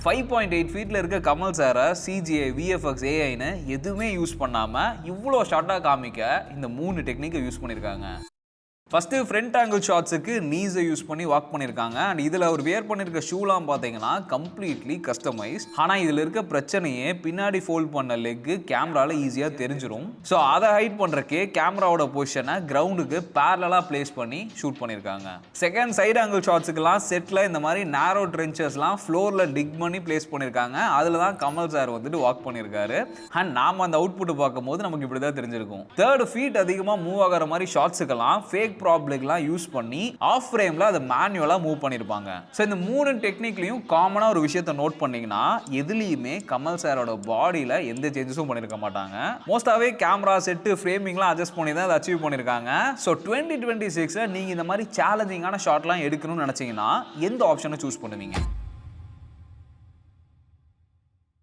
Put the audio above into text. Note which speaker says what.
Speaker 1: 5.8 ஃபீட்டில் இருக்க கமல் சாரை சிஜிஐ விஎஃப்எக்ஸ் ஏஐன்னு எதுவுமே யூஸ் பண்ணாமல் இவ்வளோ ஷார்ட்டாக காமிக்க இந்த 3 டெக்னிக்கை யூஸ் பண்ணியிருக்காங்க. ஃபஸ்ட்டு ஃப்ரண்ட் ஆங்கிள் ஷாட்ஸுக்கு நீஸை யூஸ் பண்ணி வாக் பண்ணியிருக்காங்க. அண்ட் இதில் அவர் வியர் பண்ணியிருக்க ஷூலாம் பார்த்தீங்கன்னா கம்ப்ளீட்லி கஸ்டமைஸ். ஆனால் இதில் இருக்க பிரச்சனையே பின்னாடி ஃபோல்ட் பண்ண லெக்கு கேமராவில் ஈஸியாக தெரிஞ்சிடும். ஸோ அதை ஹைட் பண்ணுறக்கே கேமராவோட பொசிஷனை கிரவுண்டுக்கு பேரலாக பிளேஸ் பண்ணி ஷூட் பண்ணியிருக்காங்க. செகண்ட் சைடு ஆங்கிள் ஷாட்ஸுக்கெல்லாம் செட்டில் இந்த மாதிரி நேரோ ட்ரென்ச்சர்ஸ்லாம் ஃப்ளோரில் டிக் பண்ணி பிளேஸ் பண்ணியிருக்காங்க. அதில் தான் கமல் சார் வந்துட்டு வாக் பண்ணியிருக்காரு. அண்ட் நாம் அந்த அவுட்புட்டை பார்க்கும்போது நமக்கு இப்படி தான் தெரிஞ்சிருக்கும். தேர்ட் ஃபீட் அதிகமாக மூவ் ஆகிற மாதிரி ஷாட்ஸுக்கெல்லாம் ஃபேக் ப்ராப்ளம்லாம் யூஸ் பண்ணி ஆஃப் ஃப்ரேம்ல அதை மேனுவலா மூவ் பண்ணிருப்பாங்க. ஸோ இந்த 3 டெக்னிக்லையும் காமனா ஒரு விஷயத்தை நோட் பண்ணீங்கன்னா எதுலையுமே கமல் சாரோட பாடியில எந்த சேஞ்சஸும் பண்ணிருக்க மாட்டாங்க. மோஸ்டாவே கேமரா செட்டு ஃப்ரேமிங்லாம் அட்ஜஸ்ட் பண்ணி தான் அதை அச்சீவ் பண்ணிருக்காங்க. ஸோ 2026 நீங்க இந்த மாதிரி சேலஞ்சிங்கான ஷாட்லாம் எடுக்கணும்னு நினைச்சீங்கன்னா எந்த ஆப்ஷனை சூஸ் பண்ணுவீங்க?